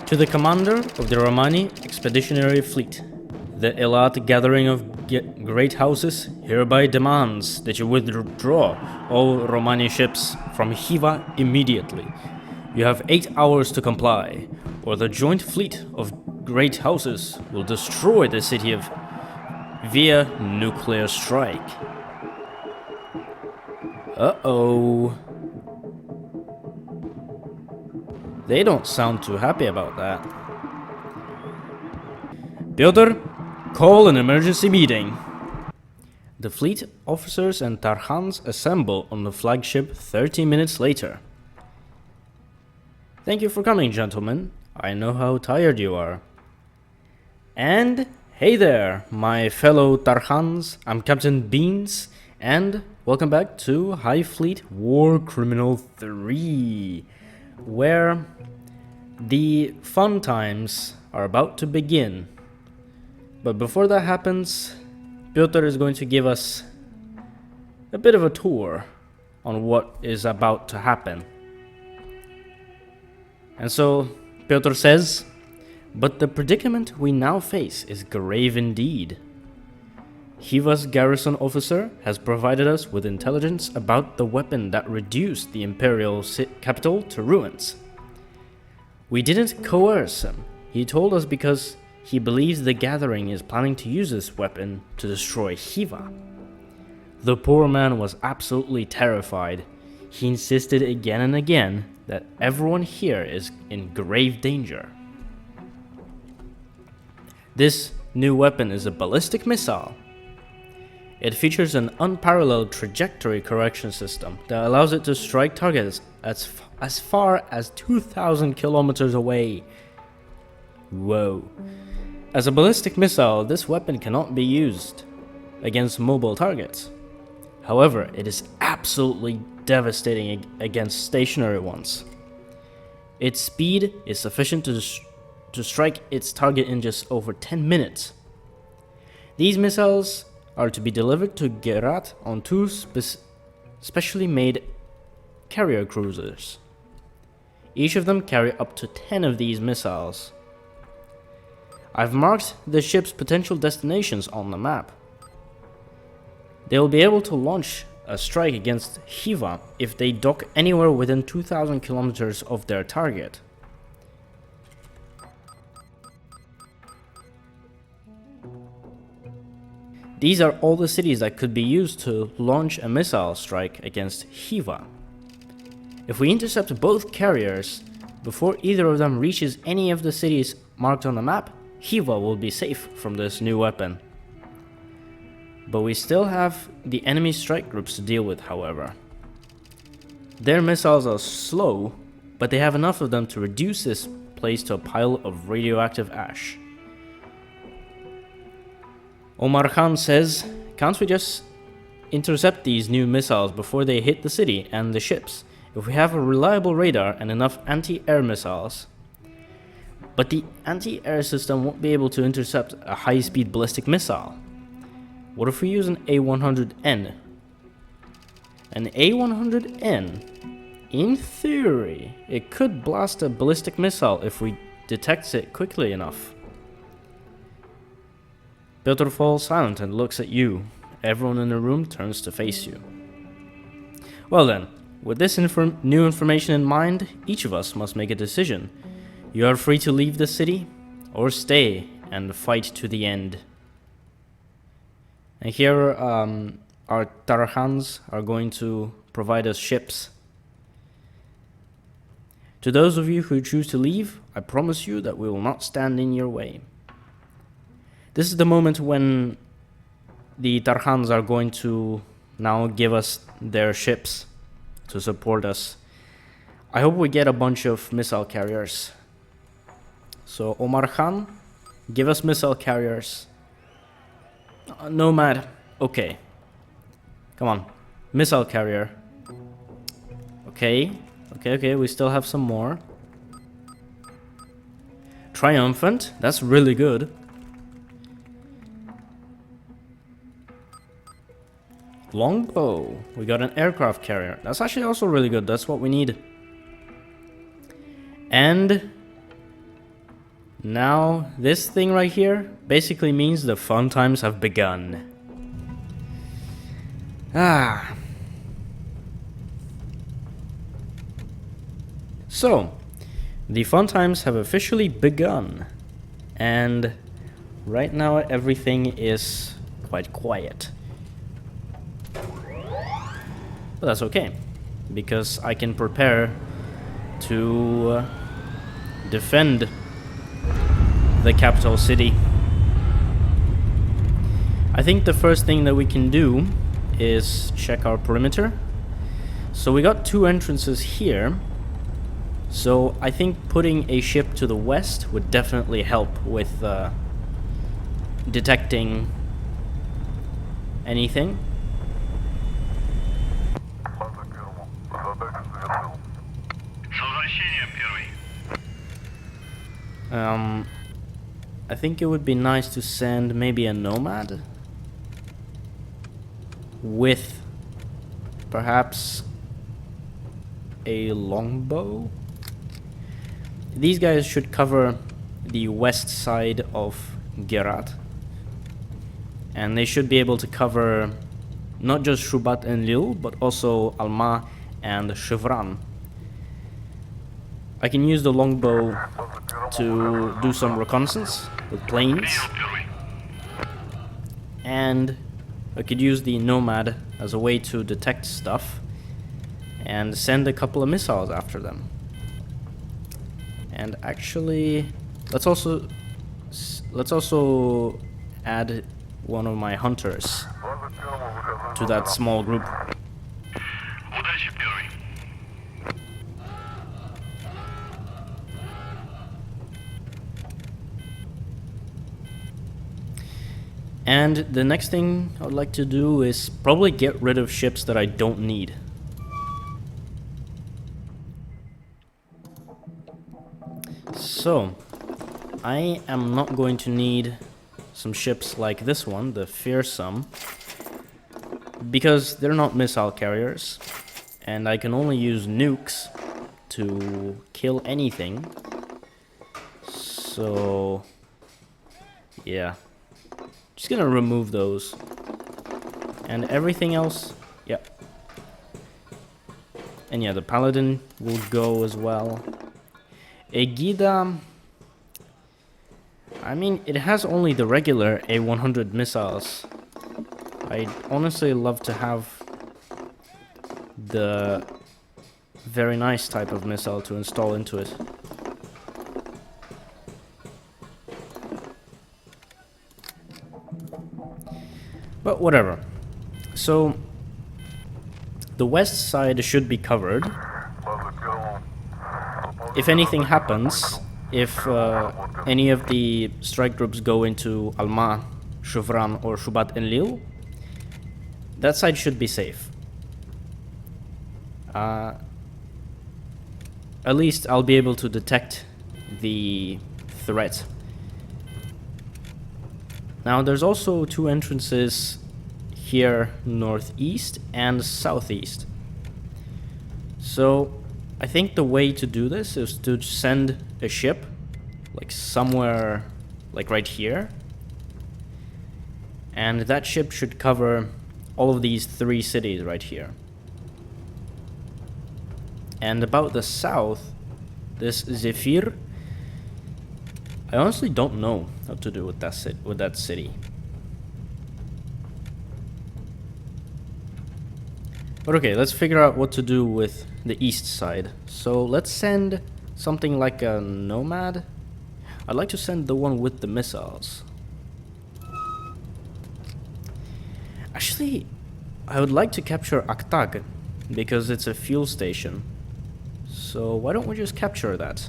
To the commander of the Romani Expeditionary Fleet, the Elat gathering of great houses hereby demands that you withdraw all Romani ships from Hiva immediately. You have 8 hours to comply, or the joint fleet of great houses will destroy the city of via nuclear strike. Uh-oh. They don't sound too happy about that. Pyotr, call an emergency meeting. The fleet officers and Tarkhans assemble on the flagship 30 minutes later. Thank you for coming, gentlemen. I know how tired you are. And hey there, my fellow Tarkhans. I'm Captain Beans, and welcome back to HighFleet War Criminal 3, where the fun times are about to begin. But before that happens, Pyotr is going to give us a bit of a tour on what is about to happen. And so Pyotr says, but the predicament we now face is grave indeed. Hiva's garrison officer has provided us with intelligence about the weapon that reduced the imperial capital to ruins. We didn't coerce him. He told us because he believes the gathering is planning to use this weapon to destroy Hiva. The poor man was absolutely terrified. He insisted again and again that everyone here is in grave danger. This new weapon is a ballistic missile. It features an unparalleled trajectory correction system that allows it to strike targets as far as 2,000 kilometers away. Whoa. As a ballistic missile, this weapon cannot be used against mobile targets. However, it is absolutely devastating against stationary ones. Its speed is sufficient to strike its target in just over 10 minutes. These missiles are to be delivered to Gerat on 2 specially made carrier cruisers. Each of them carry up to 10 of these missiles. I've marked the ship's potential destinations on the map. They will be able to launch a strike against Hiva if they dock anywhere within 2,000 kilometers of their target. These are all the cities that could be used to launch a missile strike against Hiva. If we intercept both carriers before either of them reaches any of the cities marked on the map, Hiva will be safe from this new weapon. But we still have the enemy strike groups to deal with, however. Their missiles are slow, but they have enough of them to reduce this place to a pile of radioactive ash. Omar Khan says, can't we just intercept these new missiles before they hit the city and the ships, if we have a reliable radar and enough anti-air missiles? But the anti-air system won't be able to intercept a high-speed ballistic missile. What if we use an A100N? An A100N, in theory, it could blast a ballistic missile if we detect it quickly enough. Pyotr falls silent and looks at you. Everyone in the room turns to face you. Well then, with this new information in mind, each of us must make a decision. You are free to leave the city, or stay and fight to the end. And here our Tarkhans are going to provide us ships. To those of you who choose to leave, I promise you that we will not stand in your way. This is the moment when the Tarkhans are going to now give us their ships to support us. I hope we get a bunch of missile carriers. So Omar Khan, give us missile carriers. Nomad, okay. Come on, missile carrier. Okay, we still have some more. Triumphant, that's really good. Longbow, we got an aircraft carrier. That's actually also really good, that's what we need. And Now, this thing right here basically means the fun times have begun. So, the fun times have officially begun. And right now everything is quite quiet. But that's okay, because I can prepare to defend the capital city. I think the first thing that we can do is check our perimeter. So we got two entrances here. So I think putting a ship to the west would definitely help with detecting anything. I think it would be nice to send maybe a nomad with perhaps a longbow. These guys should cover the west side of Gerat, and they should be able to cover not just Shubat and Lil, but also Alma and Chevron. I can use the longbow to do some reconnaissance with planes, and I could use the Nomad as a way to detect stuff and send a couple of missiles after them. And actually, let's also add one of my hunters to that small group. And the next thing I would like to do is probably get rid of ships that I don't need. So, I am not going to need some ships like this one, the Fearsome, because they're not missile carriers, and I can only use nukes to kill anything. So, yeah. Just gonna remove those. And everything else, yeah. And yeah, the Paladin will go as well. Aegida, I mean, it has only the regular A100 missiles. I'd honestly love to have the very nice type of missile to install into it. But whatever. So, the west side should be covered. If anything happens, if any of the strike groups go into Alma, Chevron, or Shubat and Lil, that side should be safe. At least I'll be able to detect the threat. Now there's also two entrances here, northeast and southeast. So I think the way to do this is to send a ship like somewhere like right here, and that ship should cover all of these three cities right here. And about the south, this Zephyr, I honestly don't know what to do with that city. But okay, let's figure out what to do with the east side. So let's send something like a Nomad. I'd like to send the one with the missiles. Actually, I would like to capture Aktag, because it's a fuel station. So why don't we just capture that?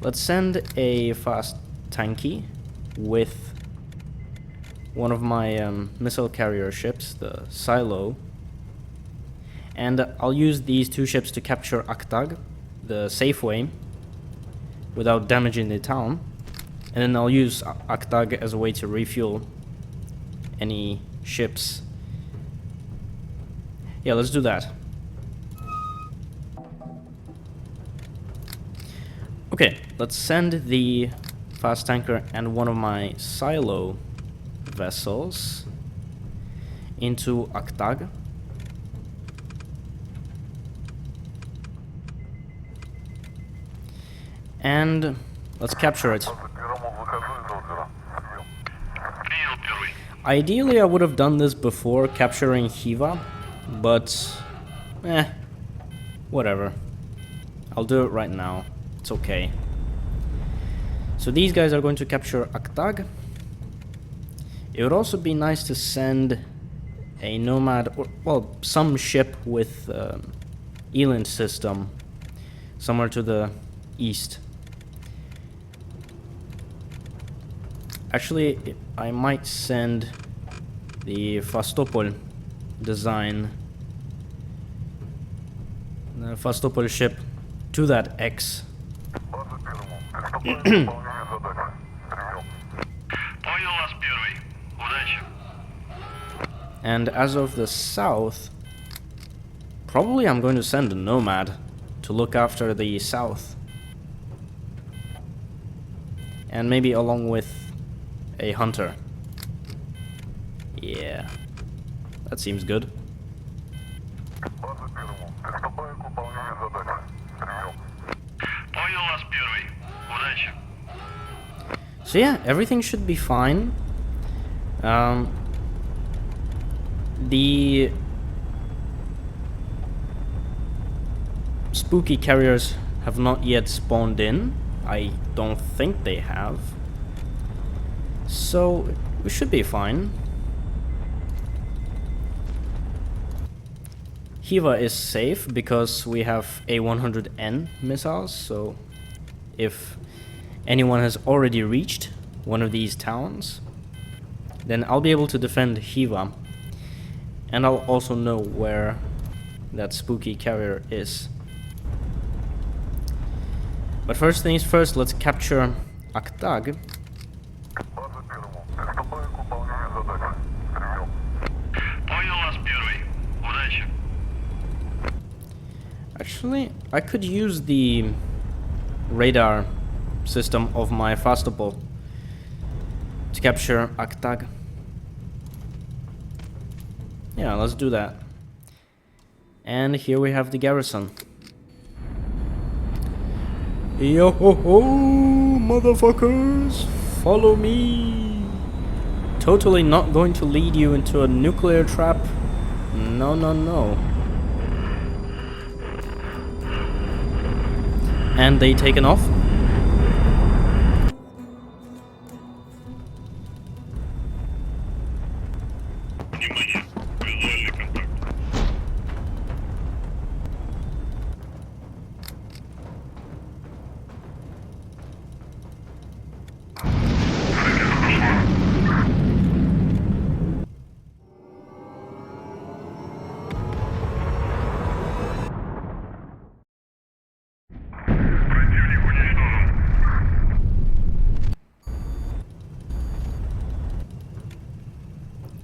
Let's send a fast tanky with one of my missile carrier ships, the Silo. And I'll use these two ships to capture Aktag, the safe way, without damaging the town. And then I'll use Aktag as a way to refuel any ships. Yeah, let's do that. Okay, let's send the fast tanker and one of my silo vessels into Aktag. And let's capture it. Ideally, I would have done this before capturing Hiva, but whatever. I'll do it right now. It's okay. So these guys are going to capture Aktag. It would also be nice to send a nomad, or well, some ship with Eland system somewhere to the east. Actually, I might send the Fastopol design, the Fastopol ship, to that X. And as of the south, probably I'm going to send a nomad to look after the south. And maybe along with a hunter. Yeah, that seems good. So yeah, everything should be fine. The spooky carriers have not yet spawned in. I don't think they have. So we should be fine. Hiva is safe because we have A100N missiles, so if anyone has already reached one of these towns, then I'll be able to defend Hiva, and I'll also know where that spooky carrier is. But first things first, let's capture Aktag. Actually, I could use the radar system of my Fastopol to capture Aktag. Yeah, let's do that. And here we have the garrison. Yo ho ho, motherfuckers! Follow me! Totally not going to lead you into a nuclear trap. No, no, no. And they taken off.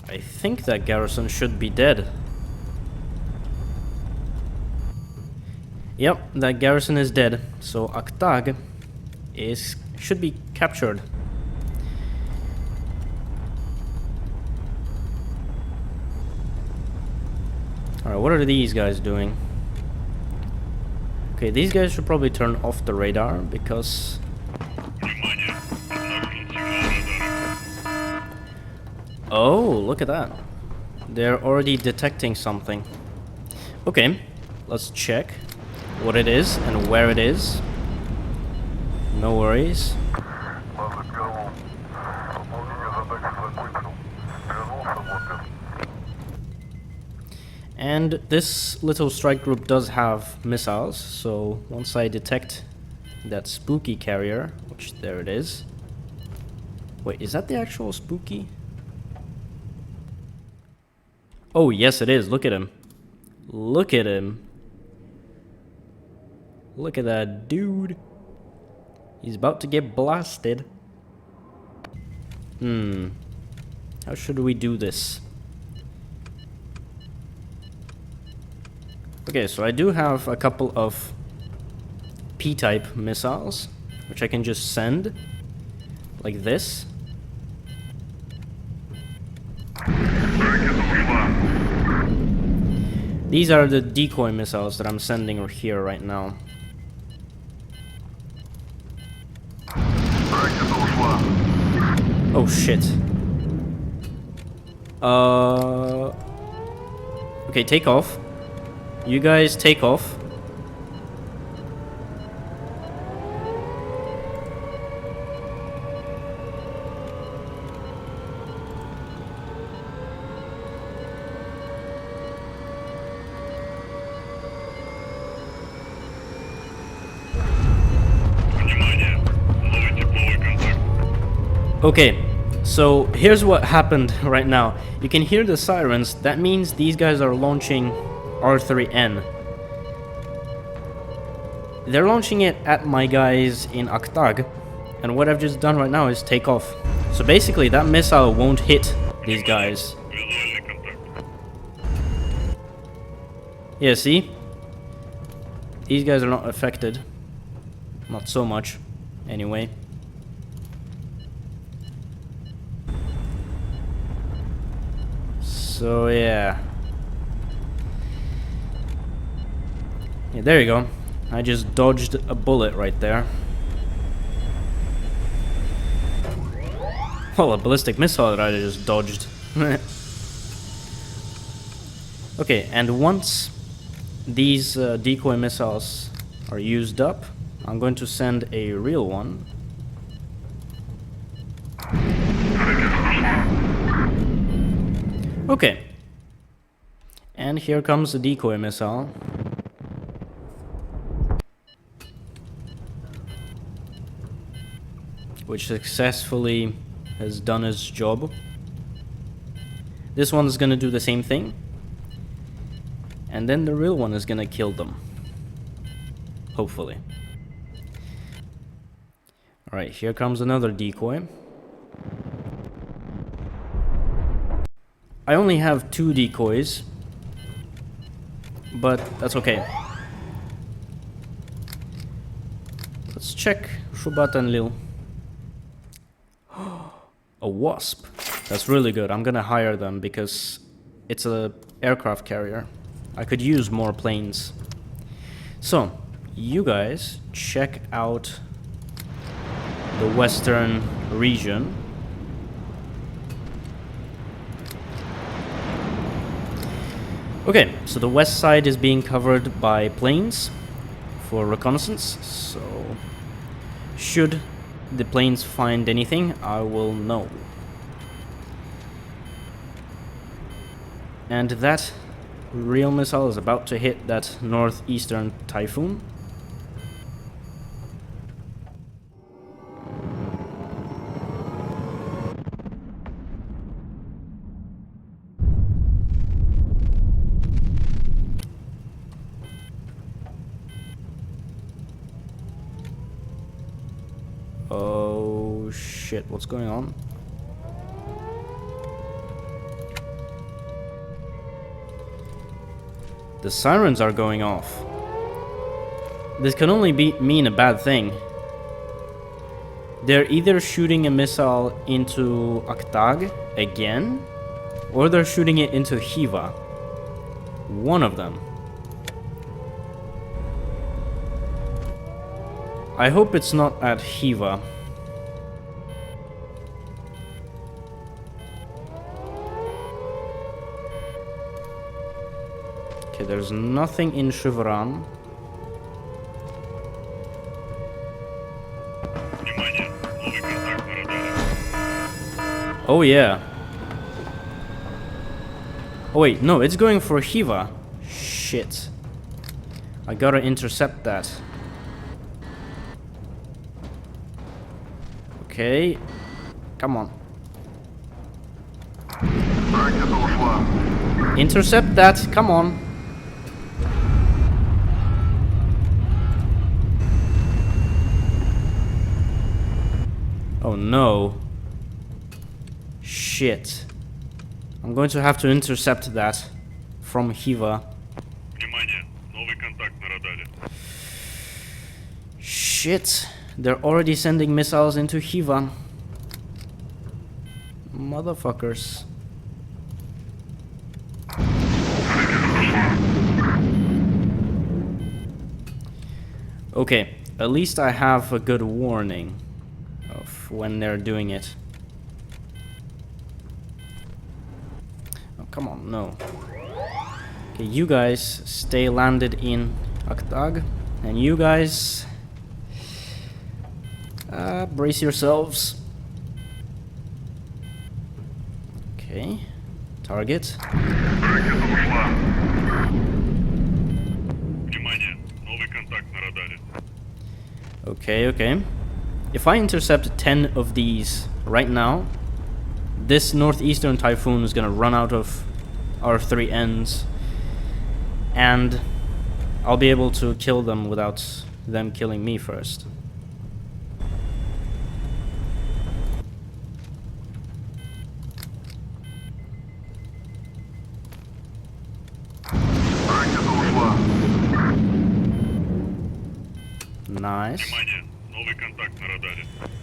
I think that garrison should be dead. Yep, that garrison is dead, so Aktag should be captured. Alright, what are these guys doing? Okay, these guys should probably turn off the radar because... Oh, look at that. They're already detecting something. Okay, let's check what it is and where it is. No worries. And this little strike group does have missiles, so once I detect that spooky carrier, which there it is. Wait, is that the actual spooky? Oh, yes it is. Look at him. Look at him. Look at that dude. He's about to get blasted. How should we do this? Okay, so I do have a couple of P-type missiles. which I can just send like this. These are the decoy missiles that I'm sending here right now. Oh shit. Okay, take off. You guys take off. Okay, so here's what happened right now. You can hear the sirens. That means these guys are launching R3N. They're launching it at my guys in Aktag, and what I've just done right now is take off. So basically that missile won't hit these guys. Yeah, see? These guys are not affected. Not so much, anyway. So yeah. Yeah, there you go. I just dodged a bullet right there. Well, a ballistic missile that I just dodged. Okay, and once these decoy missiles are used up, I'm going to send a real one. Okay. And here comes the decoy missile. Which successfully has done its job. This one is gonna do the same thing. And then the real one is gonna kill them. Hopefully. Alright, here comes another decoy. I only have 2 decoys, but that's okay. Let's check Shubat and Lil. A wasp. That's really good. I'm gonna hire them because it's a aircraft carrier. I could use more planes. So, you guys check out the western region. Okay, so the west side is being covered by planes for reconnaissance, so should the planes find anything, I will know. And that real missile is about to hit that northeastern typhoon. Oh shit, what's going on? The sirens are going off. This can only mean a bad thing. They're either shooting a missile into Aktag again, or they're shooting it into Hiva. One of them. I hope it's not at Hiva. Okay, there's nothing in Shivran. Oh yeah. Oh wait, no, it's going for Hiva. Shit. I gotta intercept that. Okay. Come on. Intercept that, come on. Oh no. Shit. I'm going to have to intercept that from Hiva. Shit. They're already sending missiles into Hiva. Motherfuckers. Okay, at least I have a good warning of when they're doing it. Oh, come on, no. Okay, you guys stay landed in Aktag, and you guys brace yourselves. Okay, target. Okay, okay. If I intercept 10 of these right now, this northeastern typhoon is gonna run out of our 3 ends, and I'll be able to kill them without them killing me first. Nice.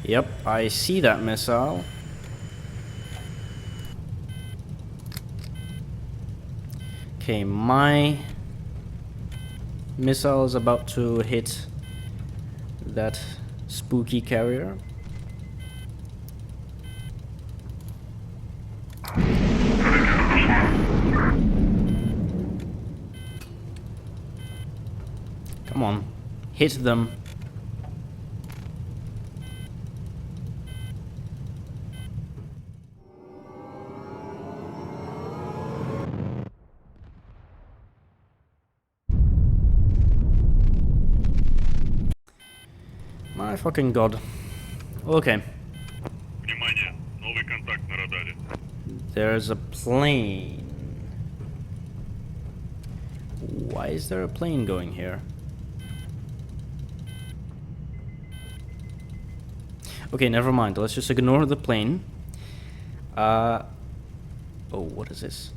Yep, I see that missile. Okay, my missile is about to hit that spooky carrier. Come on, hit them. My fucking god. Okay. There's a plane. Why is there a plane going here? Okay, never mind. Let's just ignore the plane. Oh, what is this?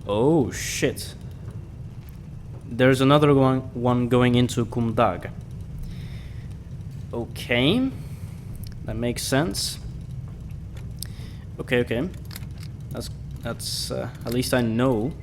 Oh, shit. There's another one going into Kumdag. Okay. That makes sense. Okay, okay. That's at least I know